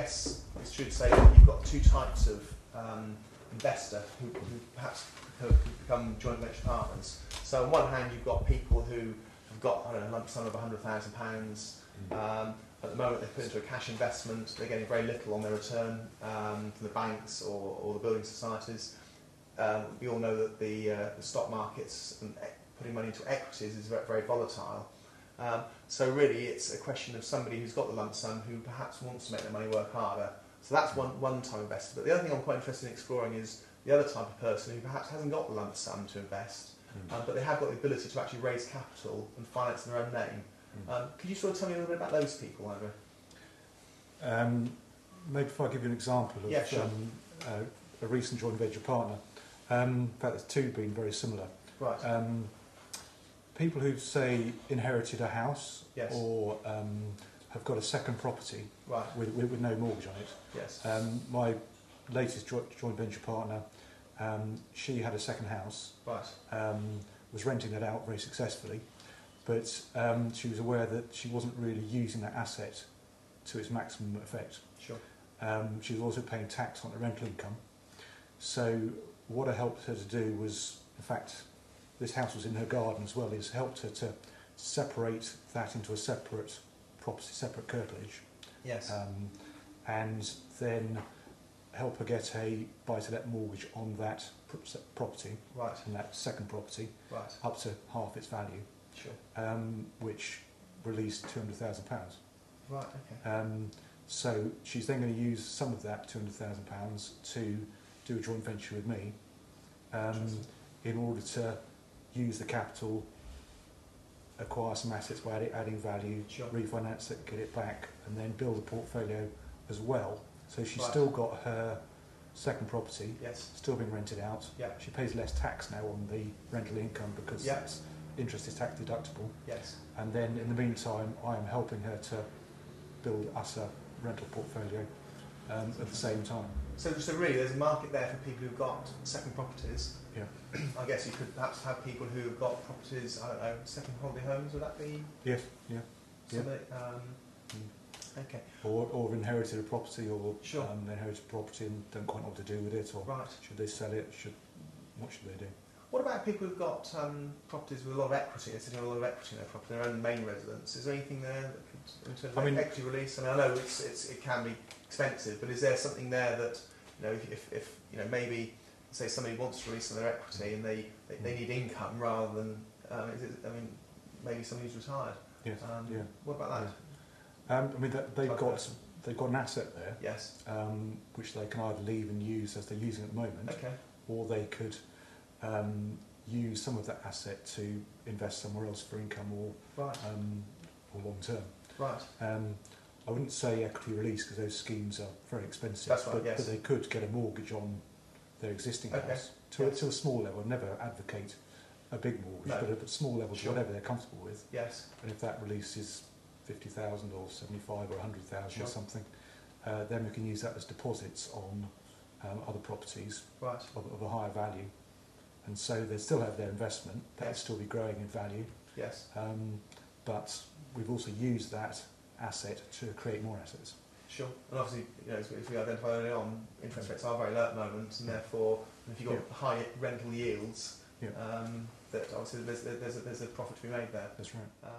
guess it's true to say that you've got two types of investor who perhaps could become joint venture partners. So on one hand, you've got people who have got, I don't know, a lump sum of £100,000. At the moment, they've put into a cash investment. They're getting very little on their return from the banks or the building societies. We all know that the stock markets and putting money into equities is very, very volatile. So really, it's a question of somebody who's got the lump sum who perhaps wants to make their money work harder. So that's one type of investor. But the other thing I'm quite interested in exploring is the other type of person who perhaps hasn't got the lump sum to invest, but they have got the ability to actually raise capital and finance in their own name. Could you sort of tell me a little bit about those people, Andrew? Maybe if I give you an example of sure. A recent joint venture partner. In fact, there's two being very similar. Right. People who've, say, inherited a house Yes. or have got a second property Right. with no mortgage on it. Yes. My latest joint venture partner, she had a second house, Right. was renting that out very successfully, but she was aware that she wasn't really using that asset to its maximum effect. Sure. She was also paying tax on the rental income. So what I helped her to do was, in fact, this house was in her garden as well, is helped her to separate that into a separate property, separate curtilage. Yes. And then help her get a buy-to-let mortgage on that property, Right. and that second property, Right. up to half its value, Sure. which released £200,000. Right. Okay. So she's then going to use some of that £200,000 to do a joint venture with me, in order to use the capital, acquire some assets by adding value, Sure. refinance it, get it back, and then build a portfolio as well. So she's Right. still got her second property, Yes. still being rented out. Yeah. She pays less tax now on the rental income because Yeah. interest is tax deductible. Yes. And then in the meantime, I am helping her to build us a rental portfolio at the same time. So really, there's a market there for people who've got second properties. Yeah. I guess you could perhaps have people who've got properties, I don't know, second holiday homes, would that be? Yes, yeah. Somebody, okay. Or inherited a property, or Sure. they inherited a property and don't quite know what to do with it, or Right. should they sell it? What should they do? What about people who've got properties with a lot of equity, they're sitting on a lot of equity in their property, their own main residence? Is there anything there that could, in terms of equity release? I mean, I know it can be expensive, but is there something there that, if maybe, say somebody wants to release some of their equity and they need income rather than, maybe somebody who's retired? Yes. Yeah. What about that? They've got an asset there, Yes. which they can either leave and use as they're using at the moment, Okay. or they could use some of that asset to invest somewhere else for income or Right. or long term. Right. I wouldn't say equity release because those schemes are very expensive. That's right, but, yes. but they could get a mortgage on their existing Okay. house to a small level. I'd never advocate a big mortgage, No. but at a small level, Sure. whatever they're comfortable with. Yes. And if that release is 50,000 or 75 or 100,000 Sure. or something, then we can use that as deposits on other properties Right. of a higher value. And so they still have their investment, that will Yes. still be growing in value, Yes. but we've also used that asset to create more assets. Sure. And obviously, as we identified earlier on, interest rates are very low at the moment, and therefore, if you've got high rental yields, Yeah. that obviously there's a profit to be made there. That's right.